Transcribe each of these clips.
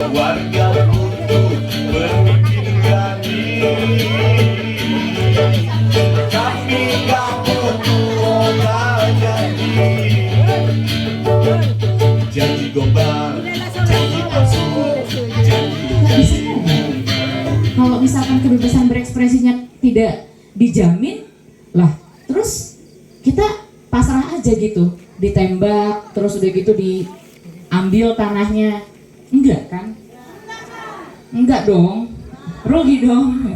Warga untuk memikirkan diri, tapi kamu tuh janji, janji gombal, janji palsu, janji kalau misalkan kebebasan berekspresinya tidak dijamin lah, terus kita pasrah aja gitu, ditembak terus udah gitu diambil tanahnya. Enggak kan? Enggak dong, rugi dong.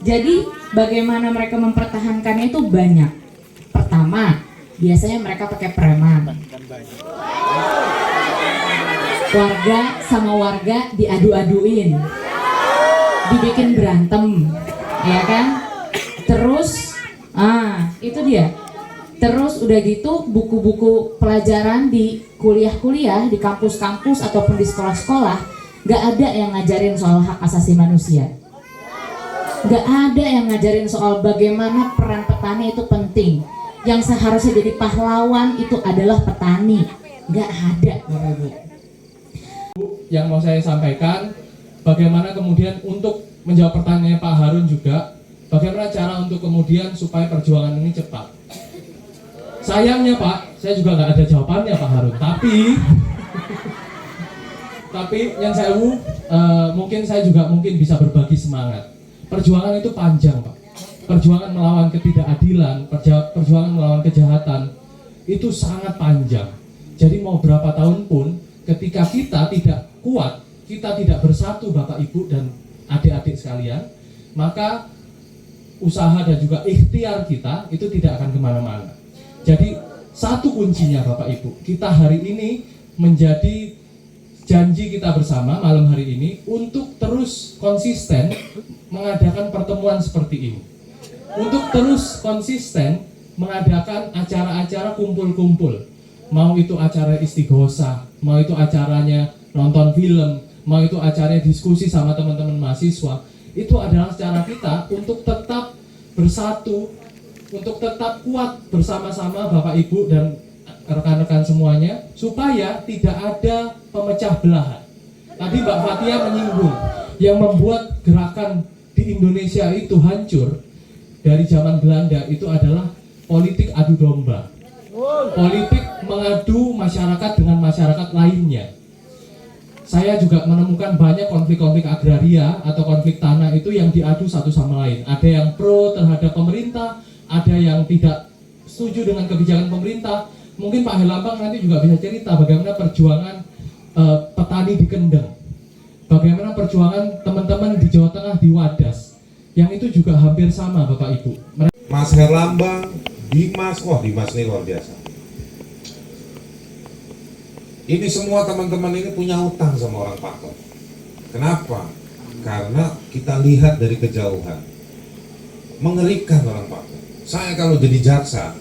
Jadi bagaimana mereka mempertahankannya itu banyak. Pertama, biasanya mereka pakai preman. Warga sama warga diadu-aduin, dibikin berantem, ya kan? Terus, itu dia. Terus udah gitu buku-buku pelajaran di kuliah-kuliah, di kampus-kampus ataupun di sekolah-sekolah gak ada yang ngajarin soal hak asasi manusia. Gak ada yang ngajarin soal bagaimana peran petani itu penting. Yang seharusnya jadi pahlawan itu adalah petani. Gak ada, Bapak Ibu. Yang mau saya sampaikan, bagaimana kemudian untuk menjawab pertanyaan Pak Harun juga, bagaimana cara untuk kemudian supaya perjuangan ini cepat. Sayangnya Pak, saya juga nggak ada jawabannya Pak Harun. Tapi yang saya mungkin saya juga bisa berbagi semangat. Perjuangan itu panjang Pak. Perjuangan melawan ketidakadilan, perjuangan melawan kejahatan itu sangat panjang. Jadi mau berapa tahun pun, ketika kita tidak kuat, kita tidak bersatu Bapak Ibu dan adik-adik sekalian, maka usaha dan juga ikhtiar kita itu tidak akan kemana-mana. Jadi satu kuncinya Bapak Ibu, kita hari ini menjadi janji kita bersama malam hari ini untuk terus konsisten mengadakan pertemuan seperti ini. Untuk terus konsisten mengadakan acara-acara kumpul-kumpul. Mau itu acara istighosah, mau itu acaranya nonton film, mau itu acaranya diskusi sama teman-teman mahasiswa. Itu adalah cara kita untuk tetap bersatu, untuk tetap kuat bersama-sama Bapak Ibu dan rekan-rekan semuanya, supaya tidak ada pemecah belahan. Tadi Mbak Fatia menyinggung, yang membuat gerakan di Indonesia itu hancur dari zaman Belanda itu adalah politik adu domba. Politik mengadu masyarakat dengan masyarakat lainnya. Saya juga menemukan banyak konflik-konflik agraria atau konflik tanah itu yang diadu satu sama lain. Ada yang pro terhadap pemerintah, ada yang tidak setuju dengan kebijakan pemerintah. Mungkin Pak Herlambang nanti juga bisa cerita bagaimana perjuangan petani di Kendeng, bagaimana perjuangan teman-teman di Jawa Tengah di Wadas, yang itu juga hampir sama Bapak Ibu. Mas Herlambang, Dimas, wah Dimas ini luar biasa. Ini semua teman-teman ini punya hutang sama orang Patok. Kenapa? Karena kita lihat dari kejauhan, mengerikan orang Patok. Saya kalau jadi jaksa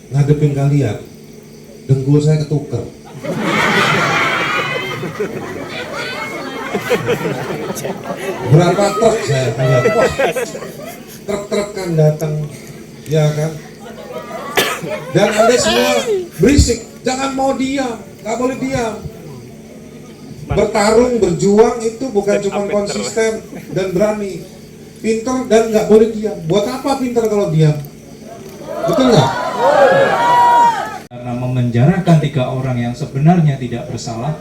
ngadepin kalian, dengkul saya ketuker. Berapa truk saya lihat, truk-truk kan datang, ya kan? Dan Anda semua berisik, jangan mau diam, nggak boleh diam. Bertarung, berjuang itu bukan cuma konsisten dan berani, pinter dan nggak boleh diam. Buat apa pinter kalau diam? Betul nggak? Karena memenjarakan 3 orang yang sebenarnya tidak bersalah,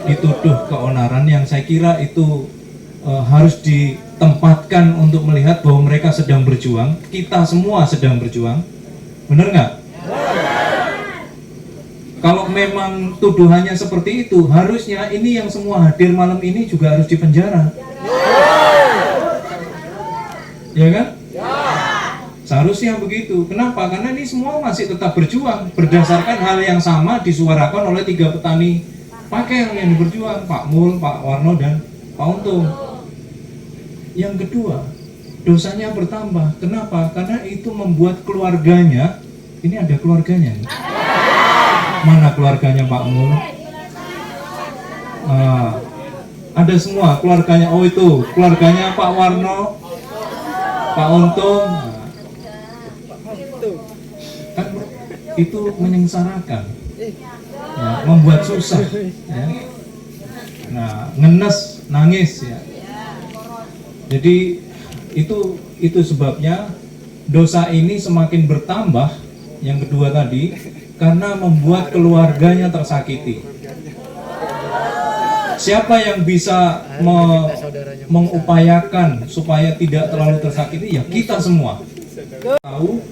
dituduh keonaran yang saya kira itu harus ditempatkan untuk melihat bahwa mereka sedang berjuang, kita semua sedang berjuang, benar nggak? Kalau memang tuduhannya seperti itu, harusnya ini yang semua hadir malam ini juga harus dipenjara, ya kan? Seharusnya begitu. Kenapa? Karena ini semua masih tetap berjuang berdasarkan hal yang sama disuarakan oleh 3 petani pakaian yang berjuang, Pak Mul, Pak Warno, dan Pak Untung. Yang kedua, dosanya bertambah. Kenapa? Karena itu membuat keluarganya, ini ada keluarganya nih. Mana keluarganya Pak Mul? Ada semua keluarganya. Oh itu keluarganya Pak Warno, Pak Untung. Kan itu menyengsarakan, ya, membuat susah, ya. Nah, ngenes, nangis, ya. Jadi itu sebabnya dosa ini semakin bertambah. Yang kedua tadi, karena membuat keluarganya tersakiti. Siapa yang bisa mengupayakan supaya tidak terlalu tersakiti? Ya kita semua. Tahu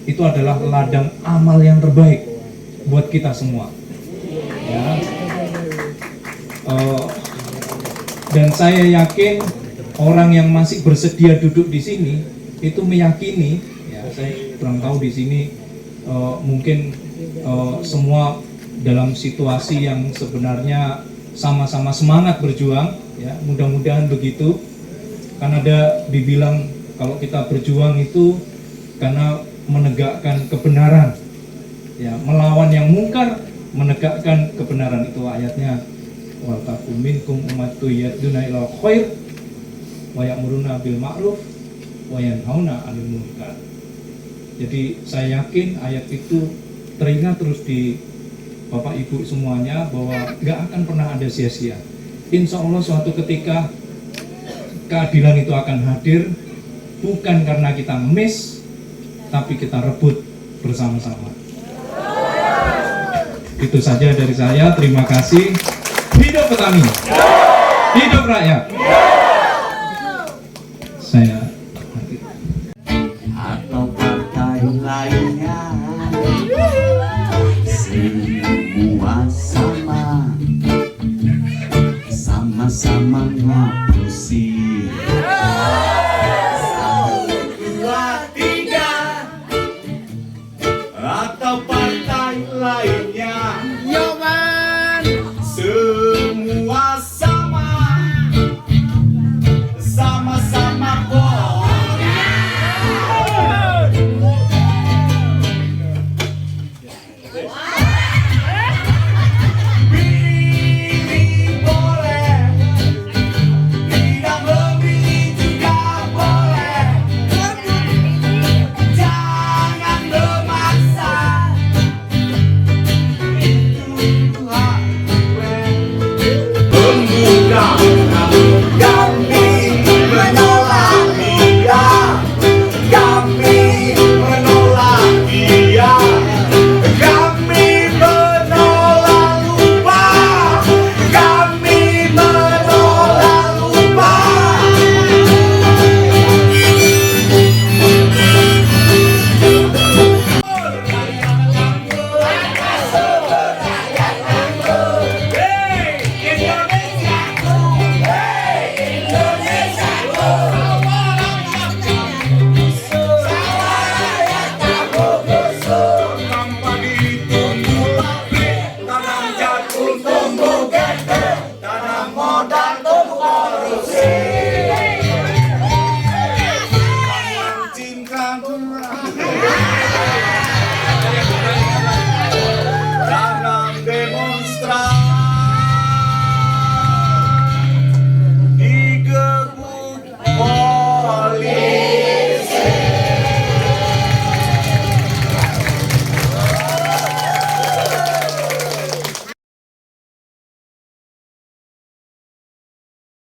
itu adalah ladang amal yang terbaik buat kita semua. Ya. Dan saya yakin orang yang masih bersedia duduk di sini itu meyakini, ya saya kurang tahu di sini mungkin semua dalam situasi yang sebenarnya sama-sama semangat berjuang, ya mudah-mudahan begitu. Kan ada dibilang kalau kita berjuang itu karena menegakkan kebenaran, ya melawan yang mungkar, menegakkan kebenaran, itu ayatnya. Wa takum minkum ummatun yad'una ilal khair wa ya'muruna bil ma'ruf wa yanhauna 'anil munkar. Jadi saya yakin ayat itu teringat terus di Bapak Ibu semuanya, bahwa nggak akan pernah ada sia-sia. Insya Allah suatu ketika keadilan itu akan hadir, bukan karena kita miss, tapi kita rebut bersama-sama. Itu saja dari saya. Terima kasih. Hidup petani, hidup rakyat. Saya Atau partai lainnya, semua sama, sama-sama ngapusi